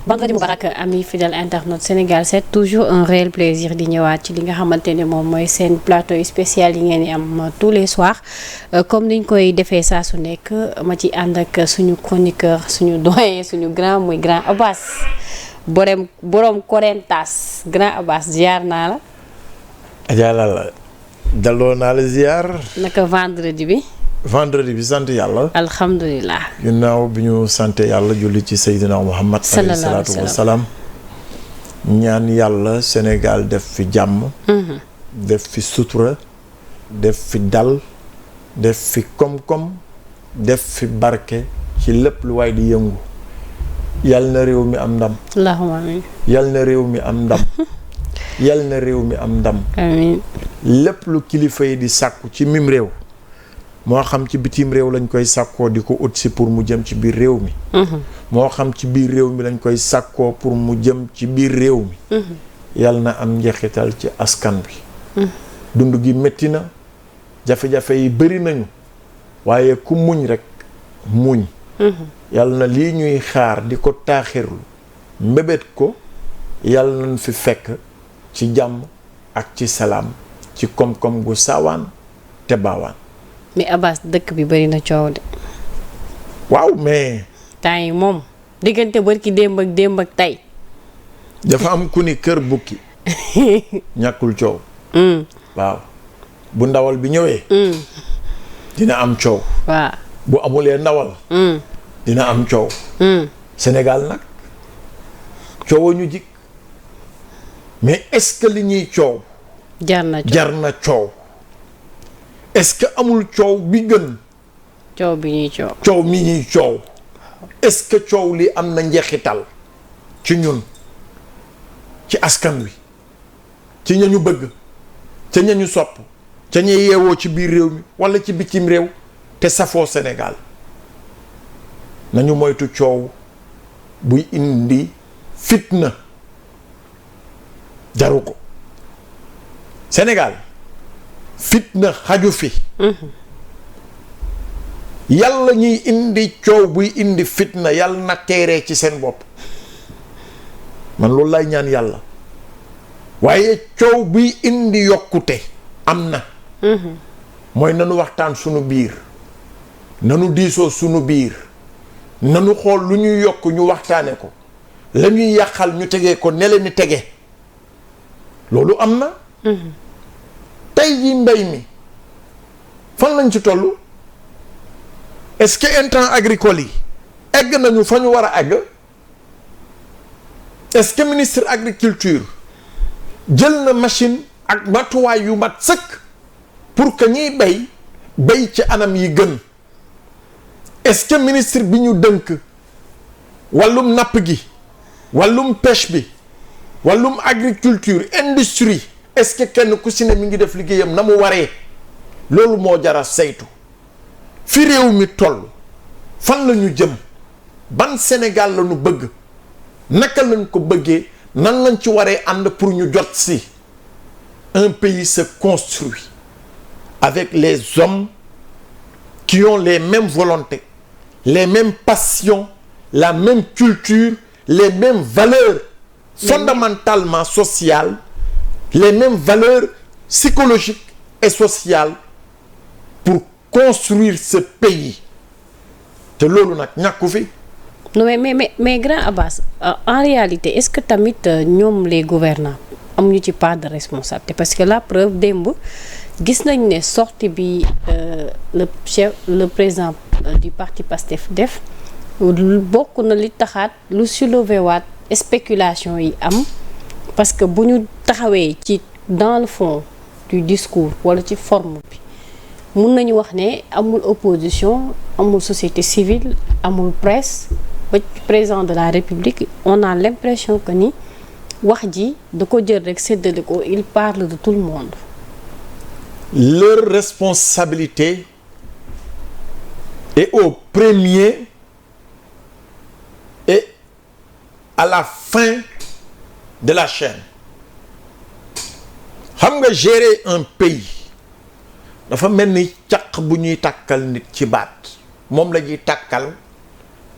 vendredi Moubarak ami fidèle internaute Sénégal 7 toujours un réel plaisir di ñëwaat ci li nga xamante ne moom mooy seen plateau spécial yi ngeen di am tous les soirs comme niñ koy defee saa su nekk ma ci ànd ak suñu chroniqueur suñu doyen suñu grand muy grand Abbas borom Korentas grand Abbas ziar naa la. Adja Lalla dalloo naa la ziar. naka vendredi bi. vendredi bi sant yàlla. alhamdulilah. ginnaaw bi ñu sant yàlla julli ci Seydina Muhammad alayhi salaatu wa salaam. ñaan yàlla Sénégal def fi jàmm. def fi sutura. def fi dal. def fi koom-koom. def fi barke ci lépp lu waay di yëngu. yal na réew mi am ndam. allahumma amiin. yal na réew mi am ndam. yal na réew mi am ndam. amiin. lépp lu kilifa yi di sàkku ci mim réew. moo xam ci bitim réew lañ koy sàkkoo di ko ut si pour mu jëm ci biir réew mi. moo xam ci biir réew mi lañ koy sàkkoo pour mu jëm ci biir réew mi. yal na am njeexital ci askan bi. dund gi métti na jafe-jafe yi bëri nañu waaye ku muñ rek muñ. yal na lii ñuy xaar di ko taaxirlu mbébét ko yal nañ fi fekk ci jàmm ak ci salaam ci koom-koom gu saawaan te baawaan. mais Abbas dëkk bi bëri na coow de. waaw mais. temps yi moom diggante barki démb ak tey. dafa am ku ni kër bukki ñàkkul coow. waaw bu ndawal bi ñëwee. dina am coow. waaw bu amulee ndawal. dina am coow. Sénégal nag coow ñu jik mais est-ce que li ñuy coow. jar na coow. est-ce que amul coow bi gën. coow bi ñuy coow. coow mi ñuy coow. est-ce que coow li am na njeexital ci ñun ci askan wi ci ña ñu bëgg ca ña ñu sopp ca ña yeewoo ci biir réew mi walla ci bitim réew te safoo Sénégal nañu moytu coow buy indi fitna jaru ko Sénégal. fitna xaju fi. yàlla ñuy indi coow buy indi fitna yàlla na teeree ci seen bopp man loolu lay ñaan yàlla waaye coow buy indi yokkute am na. mooy nanu waxtaan sunu biir nanu diisoo sunu biir nanu xool lu ñuy yokk ñu waxtaane ko la ñuy yàqal ñu tegee ko ne leen ni tege loolu am na. tey jii mbay mi fan lañ ci toll est-ce que intrants agricoles yi egg nañu fa ñu war a egg est-ce que ministre agriculture jël na machine ak matuwaay yu mat sëkk pour que ñiy bay ci anam yi gën est-ce que ministre bi ñu dënk wàllum napp gi wàllum pêche bi wàllum agriculture industrie est-ce que kenn ku si ne mi ngi def liggéeyam na mu waree loolu moo jara saytu fi réew mi toll fan la ñu jëm ban Sénégal la ñu bëgg naka lañ ko bëggee nan lañ ci waree ànd pour ñu jot si un pays se construit avec les hommes qui ont les mêmes volontés les mêmes passions la même culture les mêmes valeurs fondamentalement sociales les mêmes valeurs psychologiques et sociales pour construire ce pays te loolu nag ñàkku fi. non mais grand Abbas en réalité est-ce que tamit ñoom les gouvernants amuñu ci part de responsabilité parce que la preuve démb gis nañ ne sortie bi le président du parti PASTEF def bokk na li taxaat lu soulever waat spéculation yi am parce que bu ñu taxawee ci dans le fond du discours wala ci forme bi mun nañu wax ne amul opposition amul société civile amul presse ba président de la République on a l'impression que ni wax ji da ko jël rek séddale ko il parle de tout le monde. Leur responsabilité est au premier et à la fin de la chaîne. Xam nga gérer un pays dafa mel ni caq bu ñuy tàkkal nit ci baat moom la ñuy tàkkal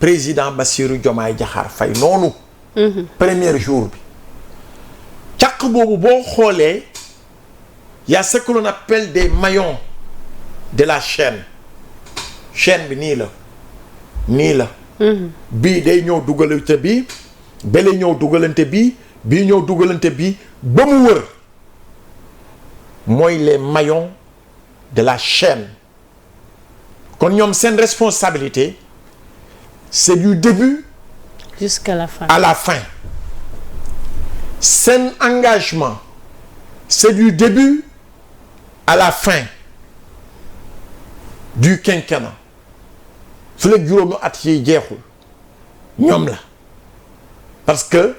président Bassirou Diomaye Diakhar Faye noonu. Premier jour bi caq boobu boo xoolee y a ce que l'on appelle des maillons de la chaîne bi nii la bii day ñëw dugalante bi bele ñëw dugalante bi bii ñëw dugalante bi ba mu wër mooy les maillons de la chaîne kon ñoom seen responsabilité c'est du début jusqu'à la fin à la fin seen engagement c'est du début à la fin du quinquennat su la juróomi at yi jeexul ñoom la parce que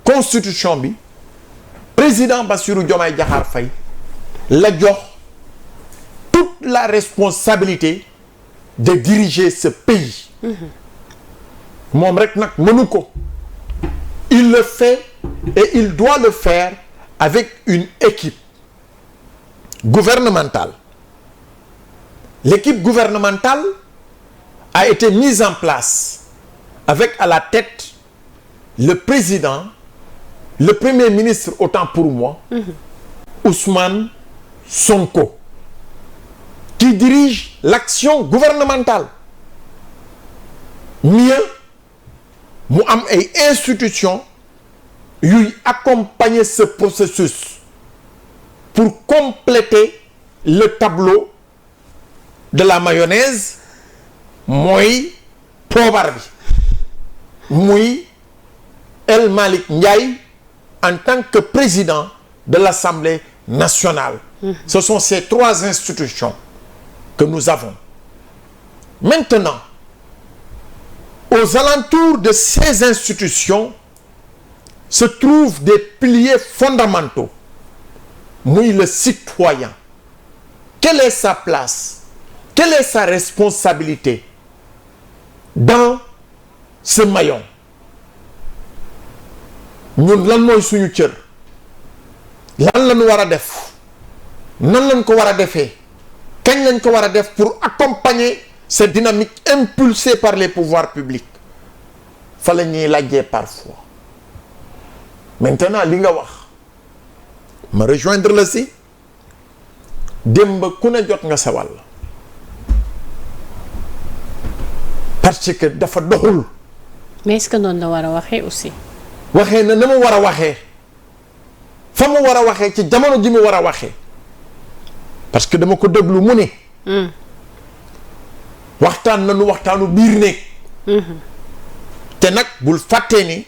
constitution bi président Bassirou Diomaye Diakhar Faye la jox toute la responsabilité de diriger ce pays moom rek nag mënu ko il le fait et il doit le faire avec une équipe gouvernementale. L'équipe gouvernementale a été mise en place avec à la tête le président, le premier ministre autant pour moi, Ousmane Sonko, qui dirige l'action gouvernementale. Mieux, mu am ay institutions yuy accompagner ce processus pour compléter le tableau de la mayonnaise mooy poobar bi muy El Malick Ndiaye en tant que président de l'Assemblée nationale. Ce sont ces trois institutions que nous avons. Maintenant, aux alentours de ces institutions se trouvent des piliers fondamentaux. Muy le citoyen. Quelle est sa place? Quelle est sa responsabilité dans ce maillon? ñun lan mooy suñu cër? lan lañu war a def? nan lañ ko war a defee? kañ lañ ko war a def pour accompagner cette dynamique impulsée par les pouvoirs publics? fa la ñuy lajjee parfois. Maintenant li nga wax ma rejoindre la si démb ku ne jot nga sa wàll parce que dafa doxul. mais est-ce que noonu la war a waxee aussi. waxee na mu war a waxee fa mu war a waxee ci jamono ji mu war a waxee parce que dama ko déglu mu ne. waxtaan nañu waxtaanu biir néeg. te nag bul fàttee ni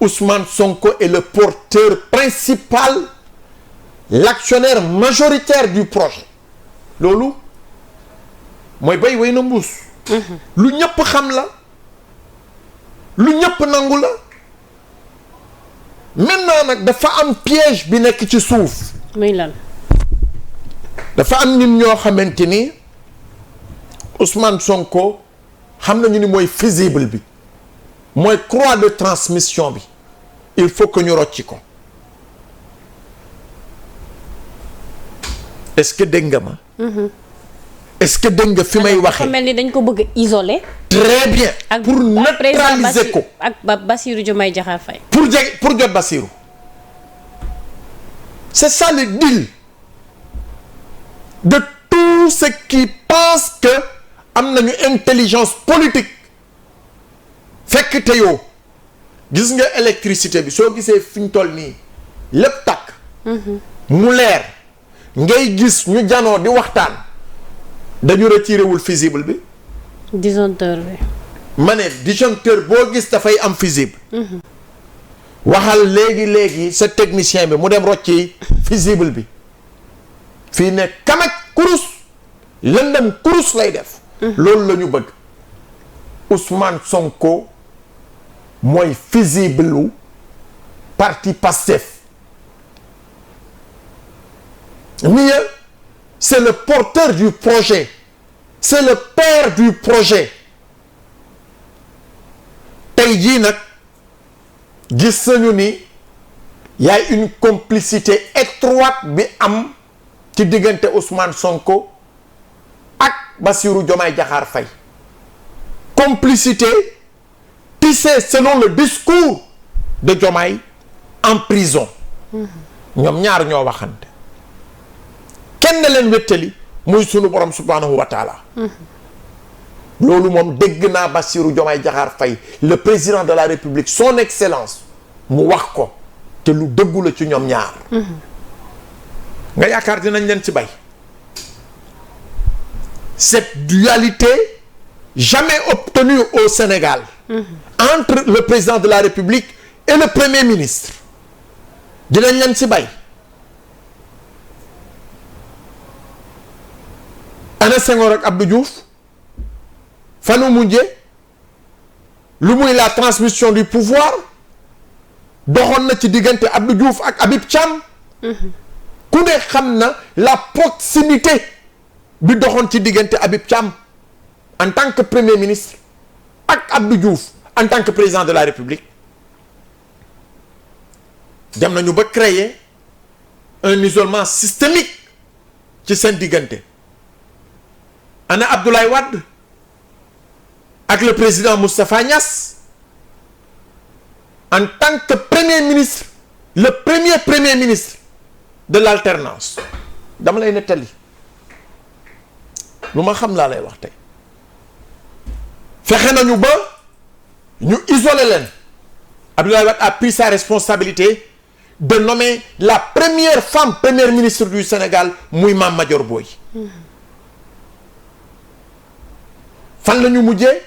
Ousmane Sonko est le porteur principal, l'actionnaire majoritaire du projet. loolu mooy bay way na mbuus. lu ñëpp xam la lu ñëpp nangu la. maintenant nag dafa am piège bi nekk ci suuf. muy lan. dafa am nit ñoo xamante ni Ousmane Sonko xam nañu ni mooy fusible bi mooy croix de transmission bi il faut que ñu rocci ko. est-ce que dégg nga ma. est-ce que dégg nga fi may waxee. mel ni dañ ko bëgg isoler. très bien. pour neutraliser ko ak Bassirou Diomaye Diakhar Faye. pour jot Bassirou. c'est ça le deal de tous ceux qui pensent que am nañu intelligence politique fekk te yow gis nga électricité bi soo gisee fi ñu toll nii lépp tàkk. mu leer ngay gis ñu janoo di waxtaan dañu retiré wul fusible bi. disjoncteur bi. ma ne disjoncteur boo gis dafay am fusible. waxal léegi sa technicien bi mu dem rocci fusible bi fii ne kamaj kurus lëndëm kurus lay def. loolu la ñu bëgg. Ousmane Sonko mooy fusible lu parti Pastef. mieux c'est le porteur du projet, c'est le père du projet. tey jii nag gis nañu ni y a une complicité étroite bi am ci diggante Ousmane Sonko ak Bassirou Diomaye Diakhar Faye. complicité tissée selon le discours de Diomaye en prison. ñoom ñaar ñoo waxante. kenn leen wéttali muy sunu borom subhanahu wa taala. loolu moom dégg naa Bassirou Diomaye Diakhar Faye le président de la République son excellence mu wax ko te lu dëggu la ci ñoom ñaar. nga yaakaar dinañ leen ci bay. cette dualité jamais obtenue au Sénégal. entre le président de la République et le premier ministre dinañ leen ci bay. ana Senghor ak Abdou Diouf fanu mujje lu muy la transmission du pouvoir doxoon na ci diggante Abdou Diouf ak Habib Thiam. ku ne xam na la proximité bi doxoon ci diggante Habib Thiam en tant que premier ministre ak Abdou Diouf en tant que président de la République. dem nañu ba créer un isolement systémique ci seen diggante. ana Abdoulaye Wade ak le président Moustapha Niasse en tant que premier ministre, le premier ministre de l'alternance. dama lay nettali lu ma xam laa lay wax tey. fexe nañu ba ñu isolé leen. Abdoulaye Wade a pris sa responsabilité de nommer la première femme première ministre du Sénégal muy Mame Madior Boye. fan la ñu mujjee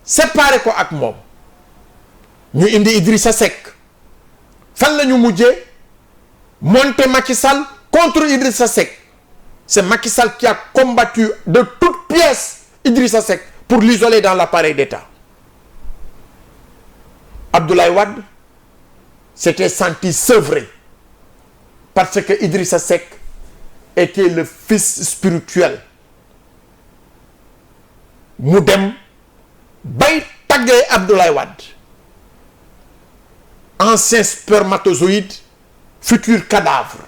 séparé ko ak moom ñu indi Idrissa Seck. fan la ñu mujjee monter Macky Sall contre Idrissa Seck. c'est Macky Sall qui a combattu de toutes pièces Idrissa Seck pour l'isoler dans l'appareil d'État. Abdoulaye Wade s'était senti sevré parce que Idrissa Seck était le fils spirituel. mu dem bay taggee Abdoulaye Wade ancien spermatozoïde futur cadavre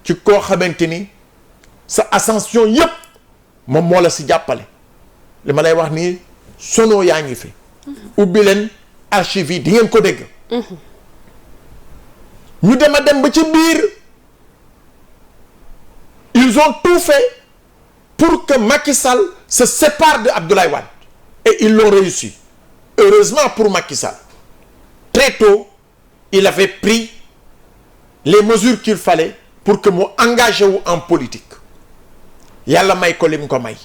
ci koo xamante ni sa ascension yépp moom moo la si jàppale. li ma lay wax nii sono yaa ngi fi. ubbi leen archive yi di ngeen ko dégg. ñu dem a dem ba ci biir ils ont tout fait pour que Macky Sall se sépare de Abdoulaye Wade et ils l'ont réussi. Heureusement pour Macky Sall, très tôt il avait pris les mesures qu'il fallait pour que mu engagé wu en politique. yàlla may ko lim ko may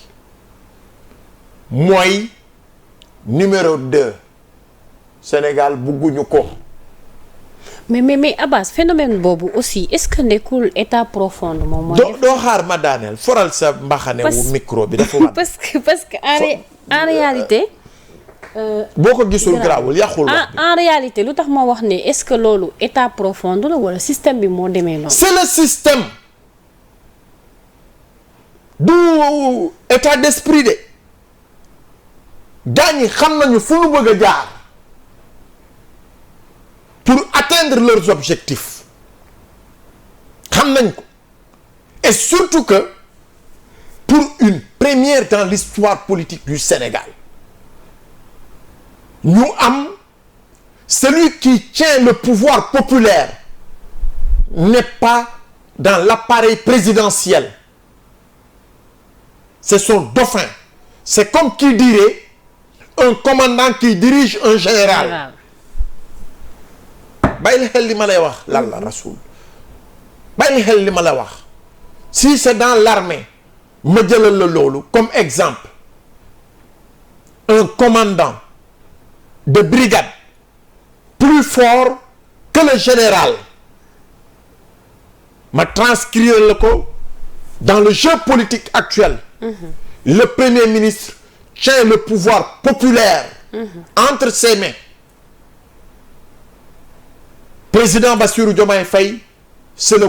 mooy numéro 2 Sénégal bugguñu ko. mais Abbas phénomène boobu aussi est-ce que nekkul état profond moom moo doo xaar ma daaneel foral sa mbaxane wu micro bi dafa war parce que en réalité boo ko gisul garaawul yàqul wax en réalité lu tax ma wax ne est-ce que loolu état profond la wala système bi moo demee noonu. c'est le système du état d'esprit de gaañ ñi xam nañu fu ñu bëgg a jaar pour atteindre leurs objectifs xam nañ ko et surtout que pour une première dans l'histoire politique du Sénégal ñu am celui qui tient le pouvoir populaire n'est pas dans l'appareil présidentiel, c'est son dauphin. C'est comme qui dirait un commandant qui dirige un général. bàyyi xel li ma lay wax lan la rasoul bàyyi xel li ma la wax si c'est dans l'armée ma jëlal la loolu comme exemple un commandant de brigade plus fort que le général ma transcrire le ko dans le jeu politique actuel. Le premier ministre tient le pouvoir populaire entre ses mains. Président Bassirou Diomaye Faye c'est le